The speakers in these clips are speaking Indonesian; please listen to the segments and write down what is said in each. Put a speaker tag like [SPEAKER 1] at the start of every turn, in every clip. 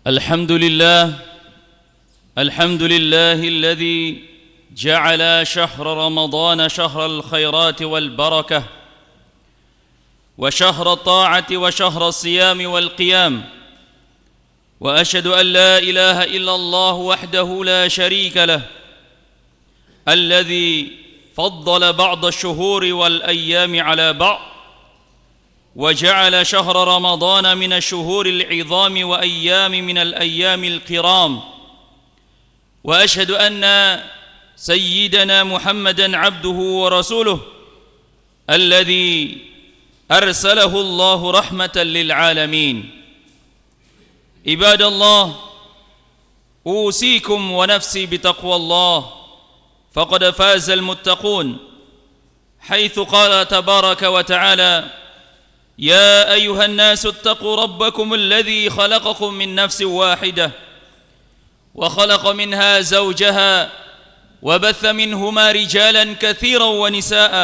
[SPEAKER 1] الحمد لله الذي جعل شهر رمضان شهر الخيرات والبركة وشهر الطاعة وشهر الصيام والقيام، وأشهد أن لا إله إلا الله وحده لا شريك له الذي فضل بعض الشهور والأيام على بعض، وجعل شهر رمضان من الشهور العظام وأيام من الأيام الكرام. وأشهد أن سيدنا محمدًا عبده ورسوله الذي أرسله الله رحمة للعالمين. عباد الله، أوصيكم ونفسي بتقوى الله، فقد فاز المتقون، حيث قال تبارك وتعالى: يا أيها الناس اتقوا ربكم الذي خلقكم من نفس واحدة وخلق منها زوجها وبث منهما رجالا كثيرا ونساء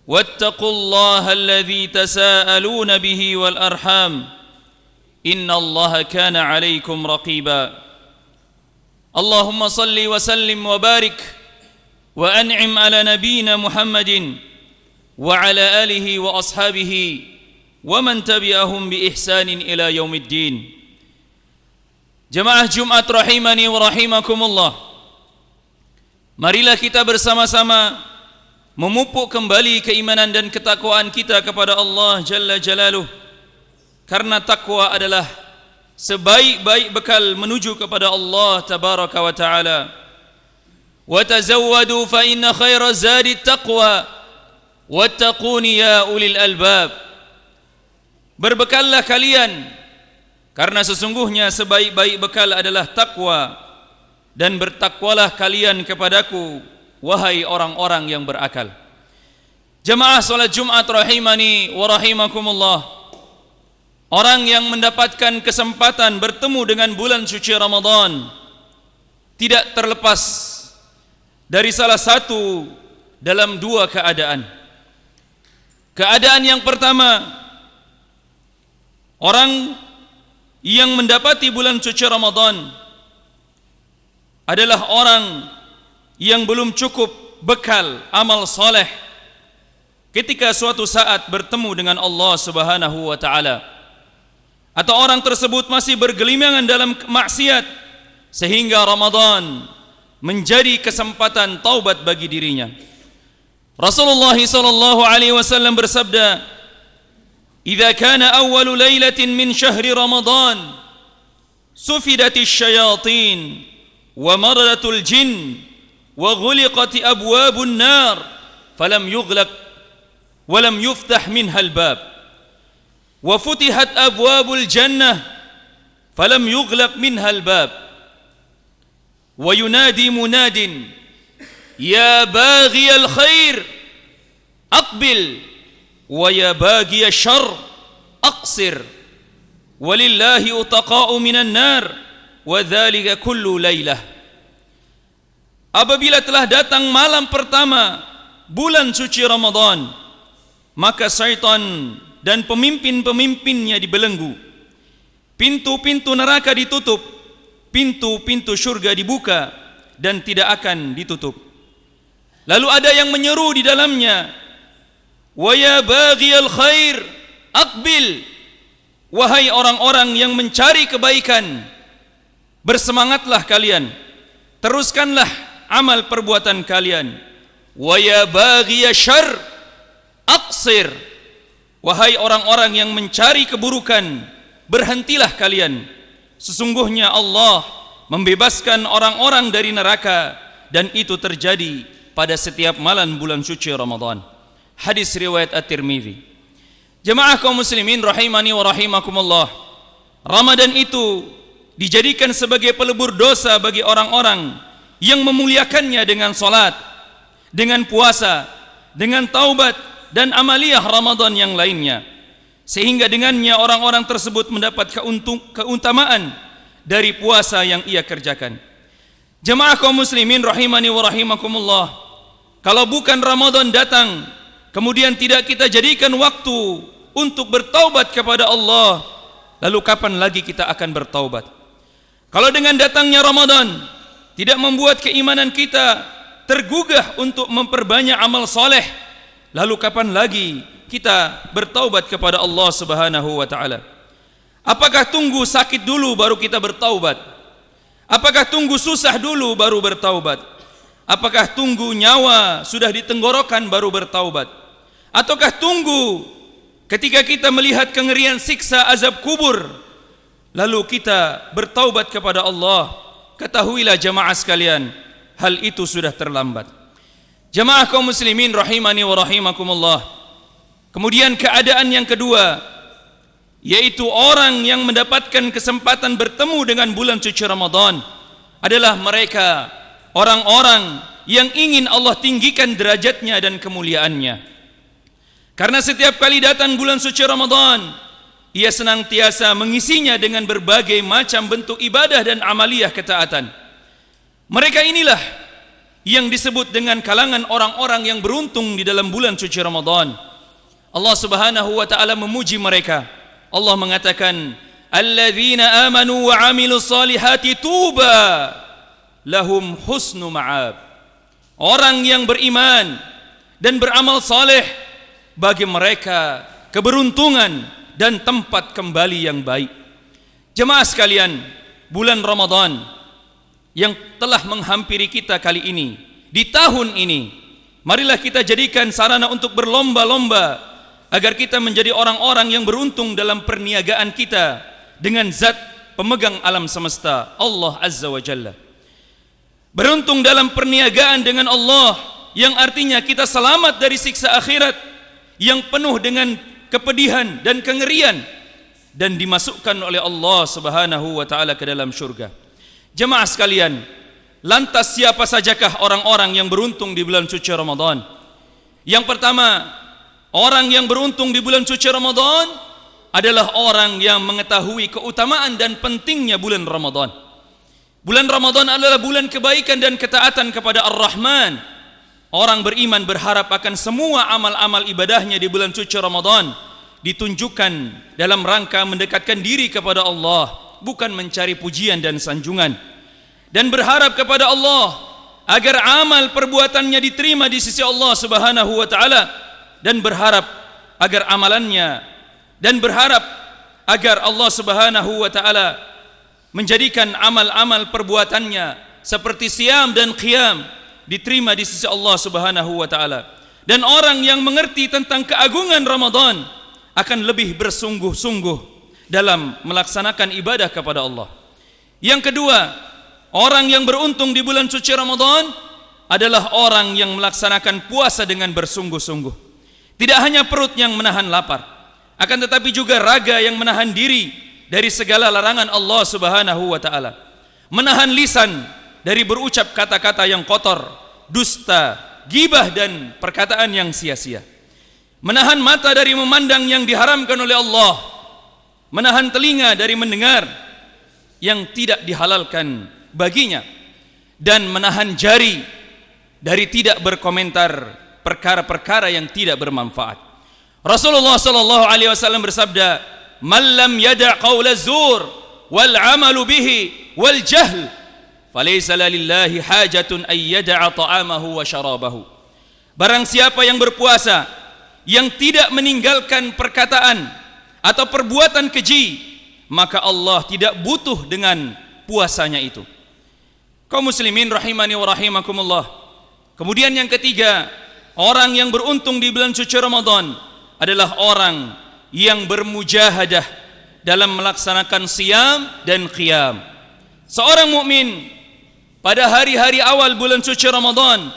[SPEAKER 1] واتقوا الله الذي تساءلون به والأرحام إن الله كان عليكم رقيبا. اللهم صل وسلم وبارك وأنعم على نبينا محمد وعلى آله وأصحابه ومن تبعهم بإحسان إلى يوم الدين. Jemaah Jumat rahimani wa rahimakumullah, marilah kita bersama-sama memupuk kembali keimanan dan ketakwaan kita kepada Allah Jalla Jalaluh, karena takwa adalah sebaik-baik bekal menuju kepada Allah Tabaraka wa Ta'ala. Wa tazawwadu fa inna khaira zadi taqwa wattaquni ya ulil albab. Berbekallah kalian, karena sesungguhnya sebaik-baik bekal adalah takwa, dan bertakwalah kalian kepadaku, wahai orang-orang yang berakal. Jemaah salat Jumat rahimani wa rahimakumullah, orang yang mendapatkan kesempatan bertemu dengan bulan suci Ramadan tidak terlepas dari salah satu dalam dua keadaan. Keadaan yang pertama, orang yang mendapati bulan suci Ramadan adalah orang yang belum cukup bekal amal soleh ketika suatu saat bertemu dengan Allah Subhanahu wa Ta'ala, atau orang tersebut masih bergelimangan dalam maksiat sehingga Ramadan menjadi kesempatan taubat bagi dirinya. Rasulullah sallallahu alaihi wasallam bersabda: "Idza kana awwalu lailatin min syahri Ramadan, sufidatis syayatin wa maradatul jin wa ghuliqat abwabun nar falam yughlaq wa lam yuftah minha al-bab wa futihat abwabul jannah falam yughlaq minha al-bab wa yunadi munadin ya baghiyal khair aqbil wa ya baghiya syarr aqsir walillahi utaqa'u minan nar wa dzalika kullu lailah." Apabila telah datang malam pertama bulan suci Ramadan, maka syaitan dan pemimpin-pemimpinnya dibelenggu, pintu-pintu neraka ditutup, pintu-pintu surga dibuka dan tidak akan ditutup. Lalu ada yang menyeru di dalamnya, "Wa ya baghiyal khair aqbil." Wahai orang-orang yang mencari kebaikan, bersemangatlah kalian, teruskanlah amal perbuatan kalian. Wa ya baghiya syarr aqsir. Wahai orang-orang yang mencari keburukan, berhentilah kalian. Sesungguhnya Allah membebaskan orang-orang dari neraka, dan itu terjadi pada setiap malam bulan suci Ramadan. Hadis riwayat At-Tirmidzi. Jemaah kaum muslimin rahimani wa rahimakumullah, Ramadan itu dijadikan sebagai pelebur dosa bagi orang-orang yang memuliakannya dengan salat, dengan puasa, dengan taubat dan amaliyah Ramadan yang lainnya, sehingga dengannya orang-orang tersebut mendapat keutamaan dari puasa yang ia kerjakan. Jemaah kaum muslimin rahimani wa rahimakumullah, kalau bukan Ramadan datang kemudian tidak kita jadikan waktu untuk bertaubat kepada Allah, lalu kapan lagi kita akan bertaubat? Kalau dengan datangnya Ramadan tidak membuat keimanan kita tergugah untuk memperbanyak amal soleh, lalu kapan lagi kita bertaubat kepada Allah Subhanahu wa taala? Apakah tunggu sakit dulu baru kita bertaubat? Apakah tunggu susah dulu baru bertaubat? Apakah tunggu nyawa sudah di tenggorokan baru bertaubat? Ataukah tunggu ketika kita melihat kengerian siksa azab kubur lalu kita bertaubat kepada Allah? Ketahuilah jamaah sekalian, hal itu sudah terlambat. Jamaah kaum muslimin rahimani wa rahimakumullah. Kemudian keadaan yang kedua, yaitu orang yang mendapatkan kesempatan bertemu dengan bulan suci Ramadan adalah mereka orang-orang yang ingin Allah tinggikan derajatnya dan kemuliaannya. Karena setiap kali datang bulan suci Ramadan, ia senantiasa mengisinya dengan berbagai macam bentuk ibadah dan amaliyah ketaatan. Mereka inilah yang disebut dengan kalangan orang-orang yang beruntung di dalam bulan suci Ramadan. Allah Subhanahu wa taala memuji mereka. Allah mengatakan, "Alladzina amanu wa 'amilus solihati tuba lahum husnu ma'ab." Orang yang beriman dan beramal saleh, bagi mereka keberuntungan dan tempat kembali yang baik. Jemaah sekalian, bulan Ramadan yang telah menghampiri kita kali ini, di tahun ini, marilah kita jadikan sarana untuk berlomba-lomba agar kita menjadi orang-orang yang beruntung dalam perniagaan kita dengan zat pemegang alam semesta, Allah Azza wa Jalla. Beruntung dalam perniagaan dengan Allah, yang artinya kita selamat dari siksa akhirat yang penuh dengan kepedihan dan kengerian, dan dimasukkan oleh Allah Subhanahu wa taala ke dalam surga. Jemaah sekalian, lantas siapa sajakah orang-orang yang beruntung di bulan suci Ramadan? Yang pertama, orang yang beruntung di bulan suci Ramadan adalah orang yang mengetahui keutamaan dan pentingnya bulan Ramadan. Bulan Ramadan adalah bulan kebaikan dan ketaatan kepada Ar-Rahman. Orang beriman berharap akan semua amal-amal ibadahnya di bulan suci Ramadan ditunjukkan dalam rangka mendekatkan diri kepada Allah, bukan mencari pujian dan sanjungan. Dan berharap kepada Allah agar amal perbuatannya diterima di sisi Allah Subhanahu wa taala, dan berharap agar amalannya, dan berharap agar Allah Subhanahu wa taala menjadikan amal-amal perbuatannya seperti siam dan qiyam diterima di sisi Allah Subhanahu wa taala. Dan orang yang mengerti tentang keagungan Ramadan akan lebih bersungguh-sungguh dalam melaksanakan ibadah kepada Allah. Yang kedua, orang yang beruntung di bulan suci Ramadan adalah orang yang melaksanakan puasa dengan bersungguh-sungguh. Tidak hanya perut yang menahan lapar, akan tetapi juga raga yang menahan diri dari segala larangan Allah Subhanahu wa taala. Menahan lisan dari berucap kata-kata yang kotor, dusta, gibah dan perkataan yang sia-sia. Menahan mata dari memandang yang diharamkan oleh Allah. Menahan telinga dari mendengar yang tidak dihalalkan baginya, dan menahan jari dari tidak berkomentar perkara-perkara yang tidak bermanfaat. Rasulullah sallallahu alaihi wasallam bersabda, "Man lam yada' qaula zur wal 'amalu bihi wal jahl, falaysa lillahi hajatun ay yada'a ta'amahu wa syarabahu." Barang siapa yang berpuasa yang tidak meninggalkan perkataan atau perbuatan keji, maka Allah tidak butuh dengan puasanya itu. Kaum muslimin rahimani wa rahimakumullah. Kemudian yang ketiga, orang yang beruntung di bulan suci Ramadan adalah orang yang bermujahadah dalam melaksanakan siam dan qiyam. Seorang mukmin pada hari-hari awal bulan suci Ramadan,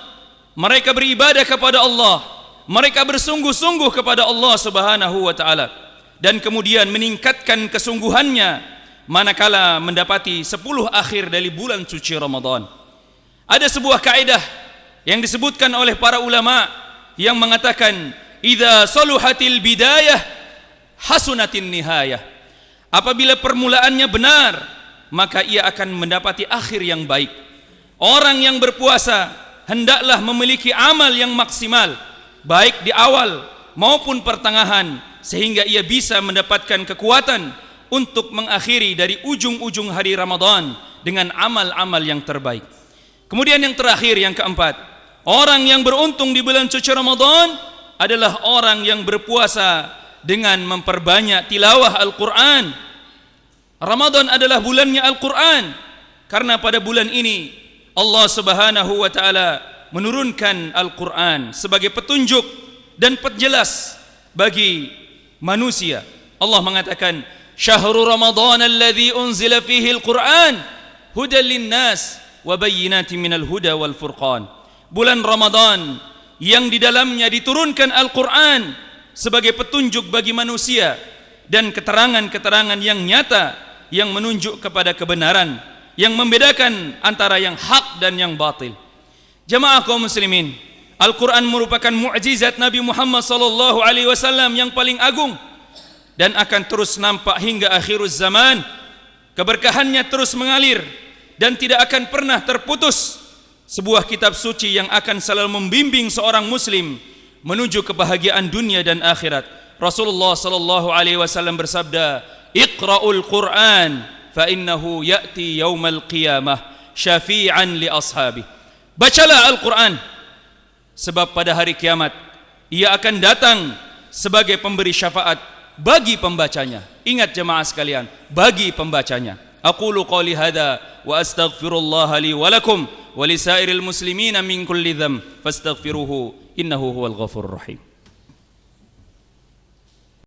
[SPEAKER 1] mereka beribadah kepada Allah, mereka bersungguh-sungguh kepada Allah Subhanahu wa taala, dan kemudian meningkatkan kesungguhannya manakala mendapati 10 akhir dari bulan suci Ramadan. Ada sebuah kaidah yang disebutkan oleh para ulama yang mengatakan, idza saluhatil bidayah hasunatin nihayah. Apabila permulaannya benar, maka ia akan mendapati akhir yang baik. Orang yang berpuasa hendaklah memiliki amal yang maksimal, baik di awal maupun pertengahan, sehingga ia bisa mendapatkan kekuatan untuk mengakhiri dari ujung-ujung hari Ramadan dengan amal-amal yang terbaik. Kemudian yang terakhir, yang keempat, orang yang beruntung di bulan suci Ramadan adalah orang yang berpuasa dengan memperbanyak tilawah Al-Quran. Ramadan adalah bulannya Al-Quran, karena pada bulan ini Allah Subhanahu wa ta'ala menurunkan Al-Quran sebagai petunjuk dan penjelas bagi manusia. Allah mengatakan, Syahrul Ramadan alladhi unzila fihi Al-Quran hudan linnas wa bayyinatin minal huda wal furqan. Bulan Ramadan yang di dalamnya diturunkan Al-Quran sebagai petunjuk bagi manusia dan keterangan-keterangan yang nyata yang menunjuk kepada kebenaran, yang membedakan antara yang hak dan yang batil. Jamaah kaum muslimin, Al-Quran merupakan mukjizat Nabi Muhammad sallallahu alaihi wasallam yang paling agung dan akan terus nampak hingga akhir zaman. Keberkahannya terus mengalir dan tidak akan pernah terputus. Sebuah kitab suci yang akan selalu membimbing seorang muslim menuju kebahagiaan dunia dan akhirat. Rasulullah sallallahu alaihi wasallam bersabda, "Iqra'ul Qur'an fa innahu ya'ti yaumal qiyamah syafi'an li ashabi." Bacalah Al-Quran, sebab pada hari kiamat ia akan datang sebagai pemberi syafaat bagi pembacanya. Ingat jemaah sekalian, bagi pembacanya. Aqulu qawli hadha wa astaghfirullah li wa lakum wa lisairil muslimina min kulli dzamb fastaghfiruhu innahu huwal ghafurur rahim.